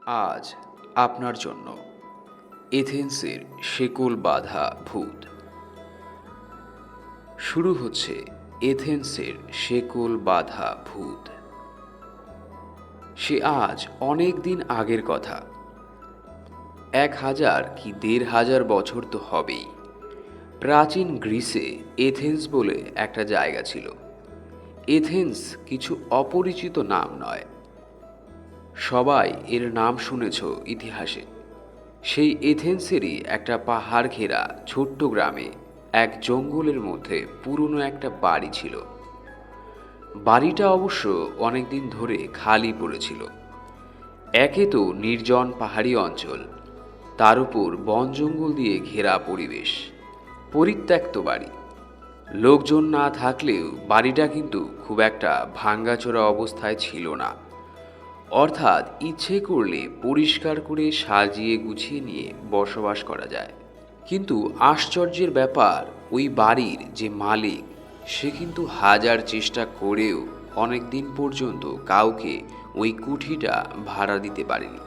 আজ আপনার জন্য এথেন্সের শেকল বাঁধা ভূত। শুরু হচ্ছে এথেন্সের শেকল বাঁধা ভূত। সে আজ অনেক দিন আগের কথা। 1000 কি 1500 বছর তো হবেই। প্রাচীন গ্রিসে এথেন্স বলে একটা জায়গা ছিল। এথেন্স কিছু অপরিচিত নাম নয়, সবাই এর নাম শুনেছ ইতিহাসে। সেই এথেন্সেরই একটা পাহাড় ঘেরা ছোট্ট গ্রামে এক জঙ্গলের মধ্যে পুরনো একটা বাড়ি ছিল। বাড়িটা অবশ্য অনেকদিন ধরে খালি পড়েছিল। একে তো নির্জন পাহাড়ি অঞ্চল, তার উপর বন জঙ্গল দিয়ে ঘেরা পরিবেশ, পরিত্যক্ত বাড়ি। লোকজন না থাকলেও বাড়িটা কিন্তু খুব একটা ভাঙ্গাচোরা অবস্থায় ছিল না। অর্থাৎ ইচ্ছে করলে পরিষ্কার করে সাজিয়ে গুছিয়ে নিয়ে বসবাস করা যায়। কিন্তু আশ্চর্যের ব্যাপার, ওই বাড়ির যে মালিক, সে কিন্তু হাজার চেষ্টা করেও অনেক দিন পর্যন্ত কাউকে ওই কুঠিটা ভাড়া দিতে পারেনি।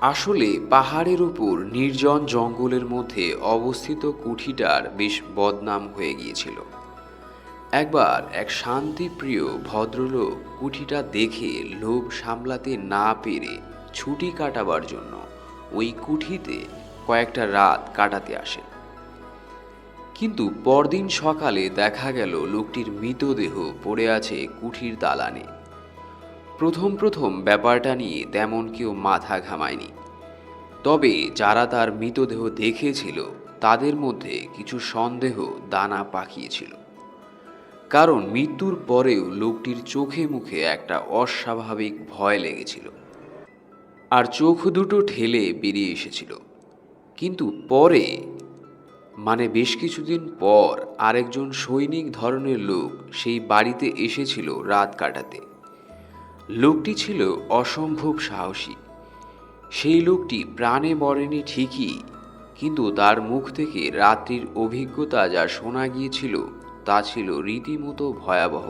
আসলে পাহাড়ের উপর নির্জন জঙ্গলের মধ্যে অবস্থিত কুঠিটার বেশ বদনাম হয়ে গিয়েছিল। একবার এক শান্তিপ্রিয় ভদ্রলোক কুঠিটা দেখে লোভ সামলাতে না পেরে ছুটি কাটাবার জন্য ওই কুঠিতে কয়েকটা রাত কাটাতে আসেন। কিন্তু পরদিন সকালে দেখা গেল লোকটির মৃতদেহ পড়ে আছে কুঠির দালানে। প্রথম প্রথম ব্যাপারটা নিয়ে তেমন কেউ মাথা ঘামায়নি, তবে যারা তার মৃতদেহ দেখেছিল তাদের মধ্যে কিছু সন্দেহ দানা পাকিয়েছিল। কারণ মৃত্যুর পরেও লোকটির চোখে মুখে একটা অস্বাভাবিক ভয় লেগেছিল, আর চোখ দুটো ঠেলে বেরিয়ে এসেছিল। কিন্তু পরে, মানে বেশ কিছুদিন পর, আরেকজন সৈনিক ধরনের লোক সেই বাড়িতে এসেছিল রাত কাটাতে। লোকটি ছিল অসম্ভব সাহসী। সেই লোকটি প্রাণে মরেনি ঠিকই, কিন্তু তার মুখ থেকে রাত্রির অভিজ্ঞতা যা শোনা গিয়েছিল তা ছিল রীতিমতো ভয়াবহ।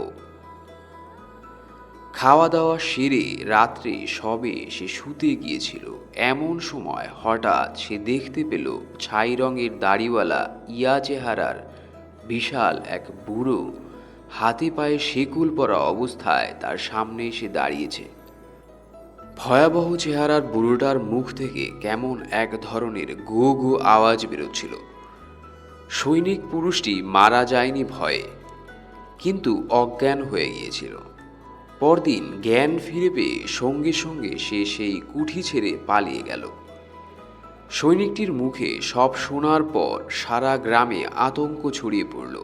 খাওয়া দাওয়া সেরে রাত্রে সবে সে শুতে গিয়েছিল, এমন সময় হঠাৎ সে দেখতে পেল ছাই রঙের দাড়িওয়ালা ইয়া চেহারার বিশাল এক বুড়ো হাতে পায়ে শেকল পরা অবস্থায় তার সামনে এসে দাঁড়িয়েছে। ভয়াবহ চেহারার বুড়োটার মুখ থেকে কেমন এক ধরনের গো গো আওয়াজ বেরোচ্ছিল। সৈনিক পুরুষটি মারা যায়নি ভয়ে, কিন্তু অজ্ঞান হয়ে গিয়েছিল। পরদিন জ্ঞান ফিরে পেয়ে সঙ্গে সঙ্গে সে সেই কুঠি ছেড়ে পালিয়ে গেল। সৈনিকটির মুখে সব শোনার পর সারা গ্রামে আতঙ্ক ছড়িয়ে পড়ল।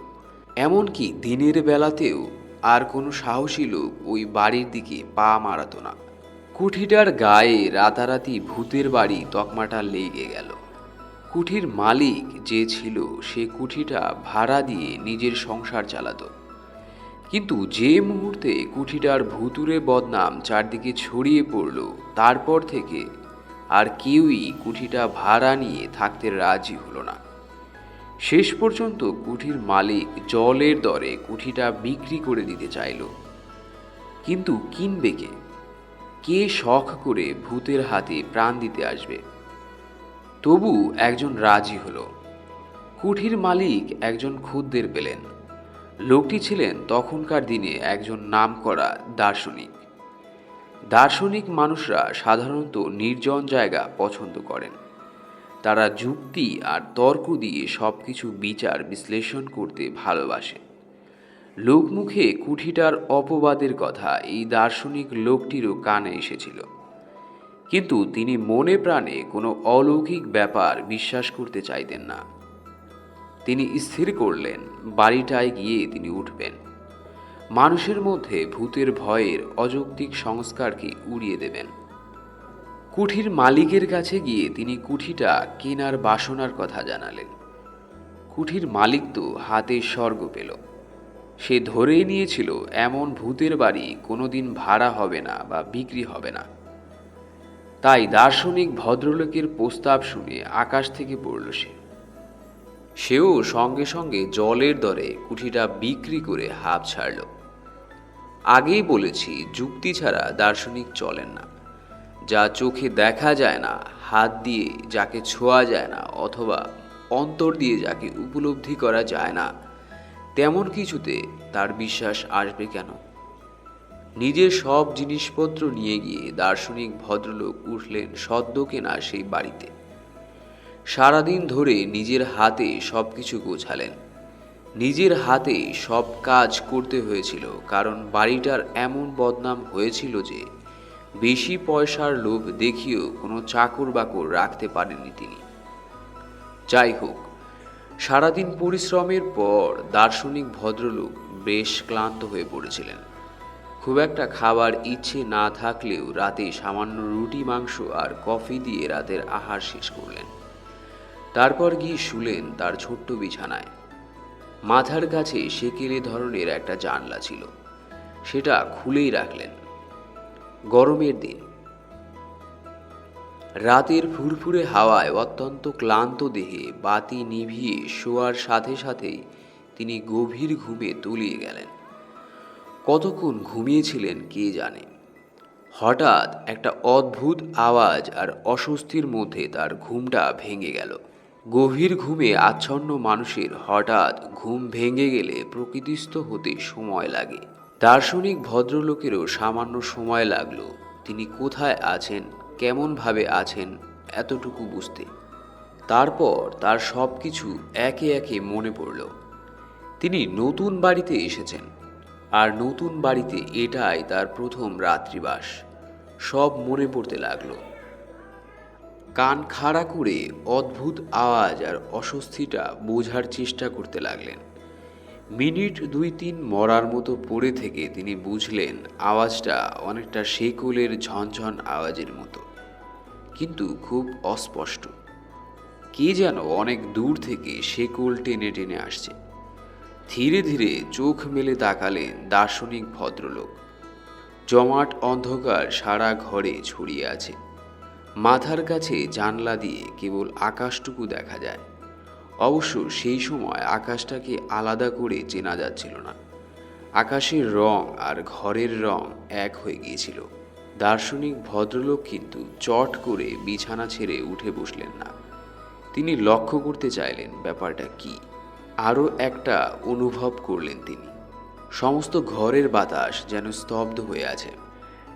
এমনকি দিনের বেলাতেও আর কোনো সাহসী লোক ওই বাড়ির দিকে পা মারাতো না। কুঠিটার গায়ে রাতারাতি ভূতের বাড়ি তকমাটা লেগে গেল। কুঠির মালিক যে ছিল সে কুঠিটা ভাড়া দিয়ে নিজের সংসার চালাতো, কিন্তু যে মুহূর্তে কুঠিটার ভুতুরে বদনাম চারদিকে ছড়িয়ে পড়ল, তারপর থেকে আর কেউই কুঠিটা ভাড়া নিয়ে থাকতে রাজি হলো না। শেষ পর্যন্ত কুঠির মালিক জলের দরে কুঠিটা বিক্রি করে দিতে চাইল, কিন্তু কিনবে কে? কে শখ করে ভূতের হাতে প্রাণ দিতে আসবে? তবু একজন রাজি হলো। কুঠির মালিক একজন খদ্দের পেলেন। লোকটি ছিলেন তখনকার দিনে একজন নামকরা দার্শনিক। দার্শনিক মানুষরা সাধারণত নির্জন জায়গা পছন্দ করেন। তারা যুক্তি আর তর্ক দিয়ে সবকিছু বিচার বিশ্লেষণ করতে ভালোবাসে। লোকমুখে কুঠিটার অপবাদের কথা এই দার্শনিক লোকটিরও কানে এসেছিল, কিন্তু তিনি মনে প্রাণে কোনো অলৌকিক ব্যাপার বিশ্বাস করতে চাইতেন না। তিনি স্থির করলেন বাড়িটায় গিয়ে তিনি উঠবেন, মানুষের মধ্যে ভূতের ভয়ের অযৌক্তিক সংস্কারকে উড়িয়ে দেবেন। কুঠির মালিকের কাছে গিয়ে তিনি কুঠিটা কেনার বাসনার কথা জানালেন। কুঠির মালিক তো হাতে স্বর্গ পেল। সে ধরেই নিয়েছিল এমন ভূতের বাড়ি কোনোদিন ভাড়া হবে না বা বিক্রি হবে না। তাই দার্শনিক ভদ্রলোকের প্রস্তাব শুনে আকাশ থেকে পড়ল সেও সঙ্গে সঙ্গে জলের দরে কুঠিটা বিক্রি করে হাঁপ ছাড়ল। আগেই বলেছি, যুক্তি ছাড়া দার্শনিক চলেন না। যা চোখে দেখা যায় না, হাত দিয়ে যাকে ছোঁয়া যায় না, অথবা অন্তর দিয়ে যাকে উপলব্ধি করা যায় না, তেমন কিছুতে তার বিশ্বাস আসবে কেন? নিজের সব জিনিসপত্র নিয়ে গিয়ে দার্শনিক ভদ্রলোক উঠলেন সদ্য কেনা সেই বাড়িতে। সারাদিন ধরে নিজের হাতে সব কিছু গোছালেন, নিজের হাতেই সব কাজ করতে হয়েছিল, কারণ বাড়িটার এমন বদনাম হয়েছিল যে বেশি পয়সার লোভ দেখিয়েও কোনো চাকর বাকর রাখতে পারেননি তিনি। যাই হোক, সারাদিন পরিশ্রমের পর দার্শনিক ভদ্রলোক বেশ ক্লান্ত হয়ে পড়েছিলেন। খুব একটা খাবার ইচ্ছে না থাকলেও রাতে সামান্য রুটি মাংস আর কফি দিয়ে রাতের আহার শেষ করলেন। তারপর গিয়ে শুলেন তার ছোট্ট বিছানায়। মাথার কাছে সেকেলে ধরনের একটা জানলা ছিল, সেটা খুলেই রাখলেন। গরমের দিন, রাতের ফুরফুরে হাওয়ায় অত্যন্ত ক্লান্ত দেহে বাতি নিভিয়ে শোয়ার সাথে সাথেই তিনি গভীর ঘুমে তলিয়ে গেলেন। কতক্ষণ ঘুমিয়েছিলেন কে জানে। হঠাৎ একটা অদ্ভুত আওয়াজ আর অস্বস্তির মধ্যে তার ঘুমটা ভেঙে গেল। গভীর ঘুমে আচ্ছন্ন মানুষের হঠাৎ ঘুম ভেঙে গেলে প্রকৃতিস্থ হতে সময় লাগে। দার্শনিক ভদ্রলোকেরও সামান্য সময় লাগলো তিনি কোথায় আছেন, কেমনভাবে আছেন এতটুকু বুঝতে। তারপর তার সব কিছু একে একে মনে পড়ল। তিনি নতুন বাড়িতে এসেছেন, আর নতুন বাড়িতে এটাই তার প্রথম রাত্রিবাস। সব মনে পড়তে লাগলো। কান খাড়া করে অদ্ভুত আওয়াজ আর অস্বস্তিটা বোঝার চেষ্টা করতে লাগলেন। মিনিট 2-3 মরার মতো পড়ে থেকে তিনি বুঝলেন আওয়াজটা অনেকটা শেকলের ঝনঝন আওয়াজের মতো, কিন্তু খুব অস্পষ্ট। কে যেন অনেক দূর থেকে শেকল টেনে টেনে আসছে। ধীরে ধীরে চোখ মেলে তাকালেন দার্শনিক ভদ্রলোক। জমাট অন্ধকার সারা ঘরে ছড়িয়ে আছে। মাথার কাছে জানলা দিয়ে কেবল আকাশটুকু দেখা যায়। অবশ্য সেই সময় আকাশটাকে আলাদা করে চেনা যাচ্ছিল না। আকাশের রং আর ঘরের রং এক হয়ে গিয়েছিল। দার্শনিক ভদ্রলোক কিন্তু চট করে বিছানা ছেড়ে উঠে বসলেন না। তিনি লক্ষ্য করতে চাইলেন ব্যাপারটা কি। আরও একটা অনুভব করলেন তিনি। সমস্ত ঘরের বাতাস যেন স্তব্ধ হয়ে আছে।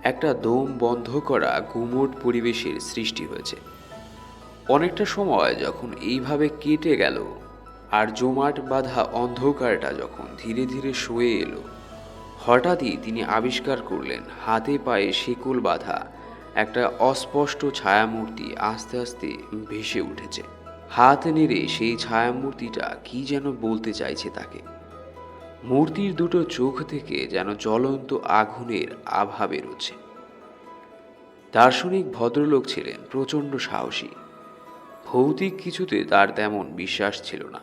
একটা দম বন্ধ করা গুমোট পরিবেশের সৃষ্টি হয়েছে। অনেকটা সময় যখন এইভাবে কেটে গেল, আর জমাট বাঁধা অন্ধকারটা যখন ধীরে ধীরে সয়ে এলো, হঠাৎই তিনি আবিষ্কার করলেন হাতে পায়ে শিকল বাঁধা একটা অস্পষ্ট ছায়ামূর্তি আস্তে আস্তে ভেসে উঠেছে। হাত নেড়ে সেই ছায়ামূর্তিটা কি যেন বলতে চাইছে তাকে। মূর্তির দুটো চোখ থেকে যেন জ্বলন্ত আগুনের আভা বেরোচ্ছে। দার্শনিক ভদ্রলোক ছিলেন প্রচণ্ড সাহসী। ভৌতিক কিছুতে তার তেমন বিশ্বাস ছিল না,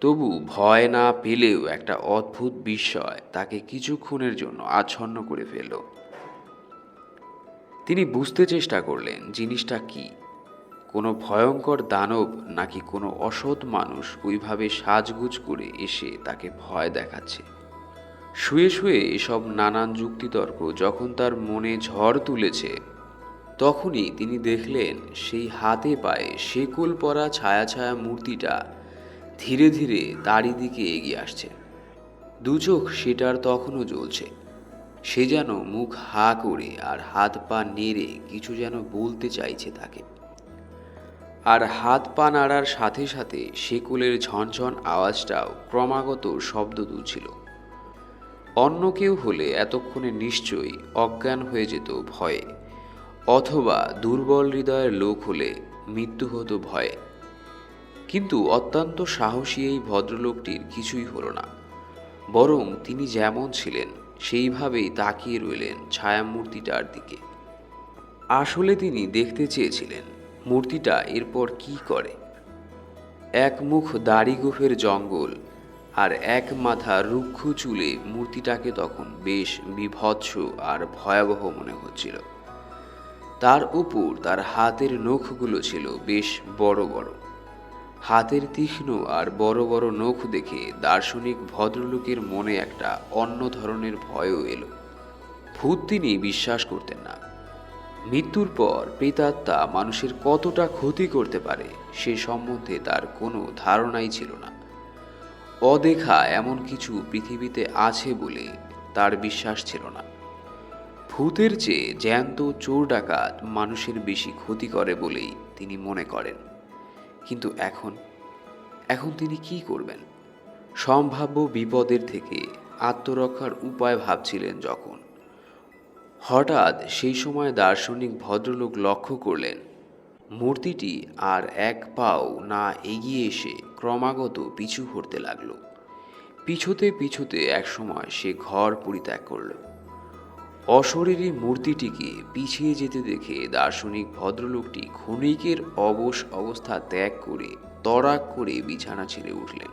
তবু ভয় না পেলেও একটা অদ্ভুত বিস্ময় তাকে কিছুক্ষণের জন্য আচ্ছন্ন করে ফেলল। তিনি বুঝতে চেষ্টা করলেন জিনিসটা কি, কোনো ভয়ঙ্কর দানব নাকি কোনো অসৎ মানুষ ওইভাবে সাজগুজ করে এসে তাকে ভয় দেখাচ্ছে। শুয়ে শুয়ে এসব নানান যুক্তিতর্ক যখন তার মনে ঝড় তুলেছে, তখনই তিনি দেখলেন সেই হাতে পায়ে শেকল পরা ছায়া ছায়া মূর্তিটা ধীরে ধীরে তারই দিকে এগিয়ে আসছে। দু চোখ সেটার তখনও জ্বলছে। সে যেন মুখ হা করে আর হাত পা নেড়ে কিছু যেন বলতে চাইছে তাকে। আর হাত পা নাড়ার সাথে সাথে শেকলের ঝনঝন আওয়াজটাও ক্রমাগত শব্দ তুলছিল। অন্য কেউ হলে এতক্ষণে নিশ্চয়ই অজ্ঞান হয়ে যেত ভয়ে, অথবা দুর্বল হৃদয়ের লোক হলে মৃত্যু হতো ভয়ে। কিন্তু অত্যন্ত সাহসী এই ভদ্রলোকটির কিছুই হলো না, বরং তিনি যেমন ছিলেন সেইভাবেই তাকিয়ে রইলেন ছায়ামূর্তিটার দিকে। আসলে তিনি দেখতে চেয়েছিলেন মূর্তিটা এরপর কি করে। এক মুখ দাড়ি গোফের জঙ্গল আর এক মাথা রুক্ষ চুলে মূর্তিটাকে তখন বেশ বীভৎস আর ভয়াবহ মনে হচ্ছিল। তার উপর তার হাতের নখগুলো ছিল বেশ বড় বড়। হাতের তীক্ষ্ণ আর বড় বড় নখ দেখে দার্শনিক ভদ্রলোকের মনে একটা অন্য ধরনের ভয়ও এলো। ভূত তিনি বিশ্বাস করতেন না, মৃত্যুর পর প্রেতাত্মা মানুষের কতটা ক্ষতি করতে পারে সে সম্বন্ধে তার কোনো ধারণাই ছিল না। অদেখা এমন কিছু পৃথিবীতে আছে বলে তার বিশ্বাস ছিল না। ভূতের চেয়ে জ্যান্ত চোর ডাকাত মানুষের বেশি ক্ষতি করে বলেই তিনি মনে করেন। কিন্তু এখন এখন তিনি কি করবেন? সম্ভাব্য বিপদের থেকে আত্মরক্ষার উপায় ভাবছিলেন যখন, হঠাৎ সেই সময় দার্শনিক ভদ্রলোক লক্ষ্য করলেন মূর্তিটি আর এক পাও না এগিয়ে এসে ক্রমাগত পিছু হটতে লাগলো। পিছুতে পিছুতে একসময় সে ঘর পরিত্যাগ করল। অশরীরী মূর্তিটিকে পিছিয়ে যেতে দেখে দার্শনিক ভদ্রলোকটি ক্ষণিকের অবশ অবস্থা ত্যাগ করে তড়াক করে বিছানা ছেড়ে উঠলেন।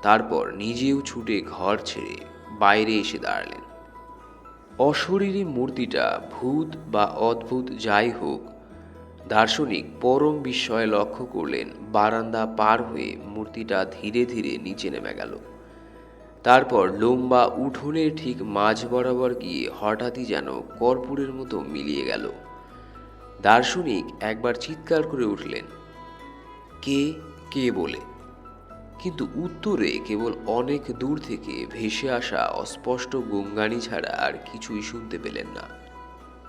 তারপর নিজেও ছুটে ঘর ছেড়ে বাইরে এসে দাঁড়ালেন। অশরীরী মূর্তিটা ভূত বা অদ্ভুত যাই হোক, দার্শনিক পরম বিস্ময়ে লক্ষ্য করলেন বারান্দা পার হয়ে মূর্তিটা ধীরে ধীরে নিচে নেমে গেল। তারপর লম্বা উঠোনের ঠিক মাঝ বরাবর গিয়ে হঠাৎই যেন কর্পূরের মতো মিলিয়ে গেল। দার্শনিক একবার চিৎকার করে উঠলেন, কে কে বলে, কিন্তু উত্তরে কেবল অনেক দূর থেকে ভেসে আসা অস্পষ্ট গঙ্গানি ছাড়া আর কিছুই শুনতে পেলেন না।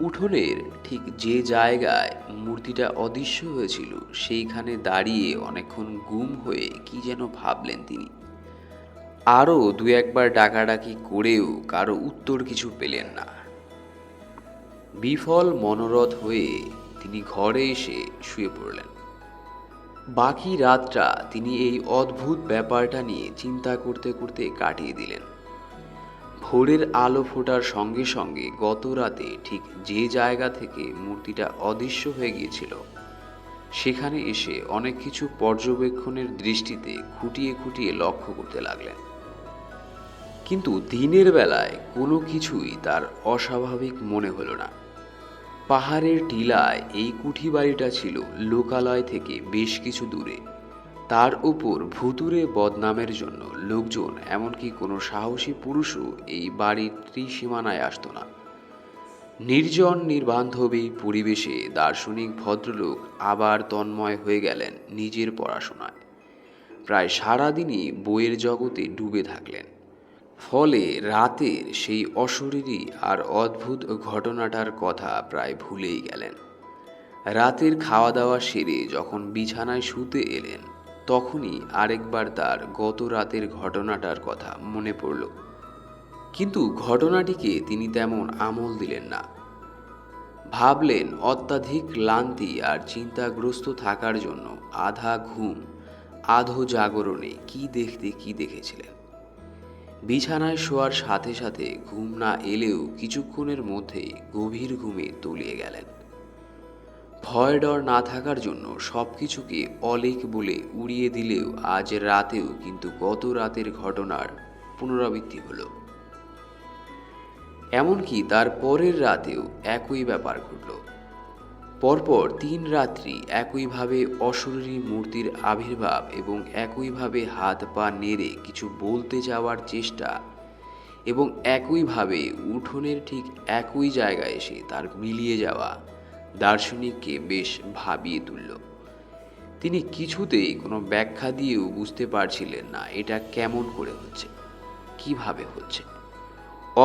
উঠোনের ঠিক যে জায়গায় মূর্তিটা অদৃশ্য হয়েছিল সেইখানে দাঁড়িয়ে অনেকক্ষণ গুম হয়ে কি যেন ভাবলেন তিনি। আরও দু একবার ডাকাডাকি করেও কারো উত্তর কিছু পেলেন না। বিফল মনোরথ হয়ে তিনি ঘরে এসে শুয়ে পড়লেন। বাকি রাতটা তিনি এই অদ্ভুত ব্যাপারটা নিয়ে চিন্তা করতে করতে কাটিয়ে দিলেন। ভোরের আলো ফোটার সঙ্গে সঙ্গে গত রাতে ঠিক যে জায়গা থেকে মূর্তিটা অদৃশ্য হয়ে গিয়েছিল সেখানে এসে অনেক কিছু পর্যবেক্ষণের দৃষ্টিতে খুঁটিয়ে খুঁটিয়ে লক্ষ্য করতে লাগলেন। কিন্তু দিনের বেলায় কোনো কিছুই তার অস্বাভাবিক মনে হলো না। পাহাড়ের টিলায় এই কুঠি বাড়িটা ছিল লোকালয় থেকে বেশ কিছু দূরে। তার উপর ভুতুরে বদনামের জন্য লোকজন, এমনকি কোনো সাহসী পুরুষও এই বাড়ির ত্রিসীমানায় আসত না। নির্জন নির্বান্ধবী পরিবেশে দার্শনিক ভদ্রলোক আবার তন্ময় হয়ে গেলেন নিজের পড়াশোনায়। প্রায় সারাদিনই বইয়ের জগতে ডুবে থাকলেন। ফলে রাতের সেই অশরীরী আর অদ্ভুত ঘটনাটার কথা প্রায় ভুলেই গেলেন। রাতের খাওয়া দাওয়া সেরে যখন বিছানায় শুতে এলেন তখনই আরেকবার তার গত রাতের ঘটনাটার কথা মনে পড়ল। কিন্তু ঘটনাটিকে তিনি তেমন আমল দিলেন না। ভাবলেন অত্যাধিক ক্লান্তি আর চিন্তাগ্রস্ত থাকার জন্য আধা ঘুম আধো জাগরণে কি দেখেছিলেন। বিছানায় শোয়ার সাথে সাথে ঘুম না এলেও কিছুক্ষণের মধ্যেই গভীর ঘুমে তলিয়ে গেলেন। ভয় ডর না থাকার জন্য সবকিছুকে অলীক বলে উড়িয়ে দিলেও আজ রাতেও কিন্তু গত রাতের ঘটনার পুনরাবৃত্তি হলো। এমনকি তার পরের রাতেও একই ব্যাপার ঘটল। পরপর 3 রাত্রি একইভাবে অশরীরী মূর্তির আবির্ভাব এবং একইভাবে হাত পা নেড়ে কিছু বলতে যাওয়ার চেষ্টা এবং একইভাবে উঠোনের ঠিক একই জায়গায় এসে তার মিলিয়ে যাওয়া দার্শনিককে বেশ ভাবিয়ে তুলল। তিনি কিছুতেই কোনো ব্যাখ্যা দিয়েও বুঝতে পারছিলেন না এটা কেমন করে হচ্ছে, কিভাবে হচ্ছে।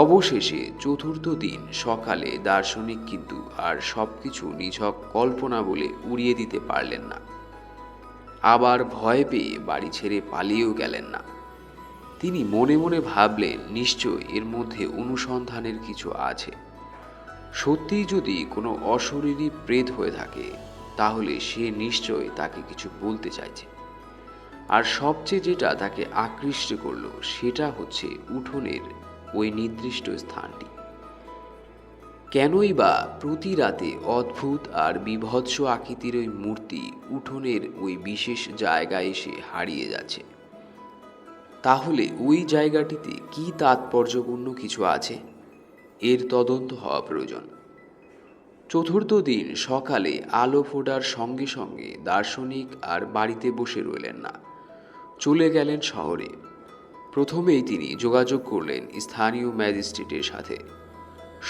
অবশেষে চতুর্থ দিন সকালে দার্শনিক কিন্তু আর সবকিছু নিছক কল্পনা বলে উড়িয়ে দিতে পারলেন না। আবার ভয় পেয়ে বাড়ি ছেড়ে পালিয়েও গেলেন না। তিনি মনে মনে ভাবলেন নিশ্চয় এর মধ্যে অনুসন্ধানের কিছু আছে। সত্যিই যদি কোনো অশরীরী প্রেত হয়ে থাকে তাহলে সে নিশ্চয় তাকে কিছু বলতে চাইছে। আর সবচেয়ে যেটা তাকে আকৃষ্ট করলো সেটা হচ্ছে উঠোনের ওই নির্দিষ্ট স্থানটি। কেনই বা প্রতি রাতে অদ্ভুত আর বিভৎস আকৃতির ওই মূর্তি উঠোনের ওই বিশেষ জায়গায় এসে হারিয়ে যাচ্ছে? তাহলে ওই জায়গাটিতে কি তাৎপর্যপূর্ণ কিছু আছে? এর তদন্ত হওয়া প্রয়োজন। চতুর্থ দিন সকালে আলো ফোটার সঙ্গে সঙ্গে দার্শনিক আর বাড়িতে বসে রইলেন না, চলে গেলেন শহরে। প্রথমেই তিনি যোগাযোগ করলেন স্থানীয় ম্যাজিস্ট্রেটের সাথে।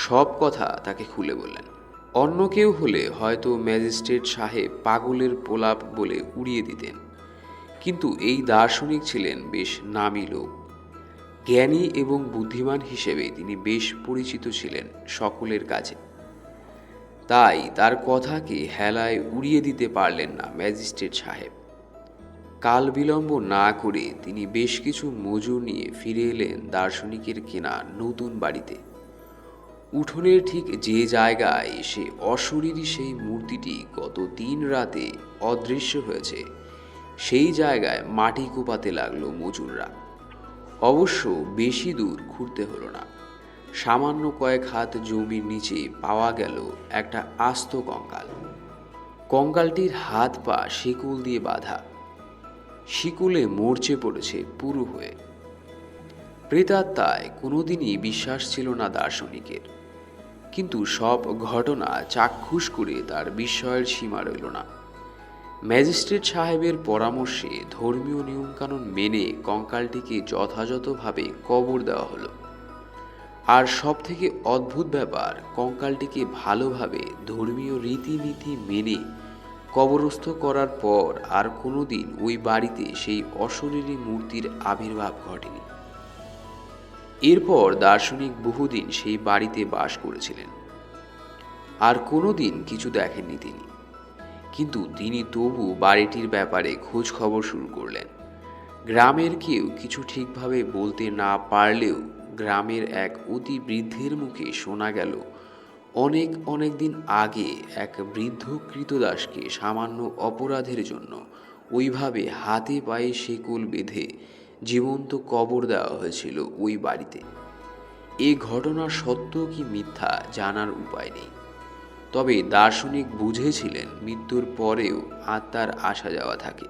সব কথা তাকে খুলে বললেন। অন্য কেউ হলে হয়তো ম্যাজিস্ট্রেট সাহেব পাগলের প্রলাপ বলে উড়িয়ে দিতেন, কিন্তু এই দার্শনিক ছিলেন বেশ নামী লোক। জ্ঞানী এবং বুদ্ধিমান হিসেবে তিনি বেশ পরিচিত ছিলেন সকলের কাছে। তাই তার কথাকে হেলায় উড়িয়ে দিতে পারলেন না ম্যাজিস্ট্রেট সাহেব। কাল বিলম্ব না করে তিনি বেশ কিছু মজুর নিয়ে ফিরে এলেন দার্শনিকের কেনা নতুন বাড়িতে। উঠোনের ঠিক যে জায়গায় সে অশরীরী সেই মূর্তিটি গত 3 রাতে অদৃশ্য হয়েছে, সেই জায়গায় মাটি কোপাতে লাগলো মজুররা। অবশ্য বেশি দূর ঘুরতে হলো না। সামান্য কয়েক হাত জমির নিচে পাওয়া গেল একটা আস্ত কঙ্কাল। কঙ্কালটির হাত পা শিকল দিয়ে বাঁধা, শিকলে মরচে পড়েছে পুরু হয়ে। প্রেতাত্মায় কোনোদিনই বিশ্বাস ছিল না দার্শনিকের, কিন্তু সব ঘটনা চাক্ষুষ করে তার বিস্ময়ের সীমা রইল না। ম্যাজিস্ট্রেট সাহেবের পরামর্শে ধর্মীয় নিয়মকানুন মেনে কঙ্কালটিকে যথাযথভাবে কবর দেওয়া হলো। আর সব থেকে অদ্ভুত ব্যাপার, কঙ্কালটিকে ভালোভাবে ধর্মীয় রীতিনীতি মেনে কবরস্থ করার পর আর কোনোদিন ওই বাড়িতে সেই অশরীরী মূর্তির আবির্ভাব ঘটেনি। এরপর দার্শনিক বহুদিন সেই বাড়িতে বাস করেছিলেন। আর কোনোদিন কিছু দেখেননি তিনি, কিন্তু তিনি তবু বাড়িটির ব্যাপারে খোঁজ খবর শুরু করলেন। গ্রামের কেউ কিছু ঠিকভাবে বলতে না পারলেও গ্রামের এক অতি বৃদ্ধের মুখে শোনা গেল অনেক অনেক দিন আগে এক বৃদ্ধ কৃতদাসকে সামান্য অপরাধের জন্য ওইভাবে হাতে পায়ে শেকল বেঁধে জীবন্ত কবর দেওয়া হয়েছিল ওই বাড়িতে। এ ঘটনা সত্য কি মিথ্যা জানার উপায় নেই, তবে দার্শনিক বুঝেছিলেন মৃত্যুর পরেও আত্মার আসা যাওয়া থাকে,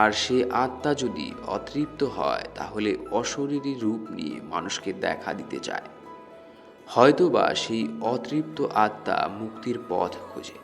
আর সে আত্মা যদি অতৃপ্ত হয় তাহলে অশরীরী রূপ নিয়ে মানুষকে দেখা দিতে চায়। হয়তোবা সেই অতৃপ্ত আত্মা মুক্তির পথ খোঁজে।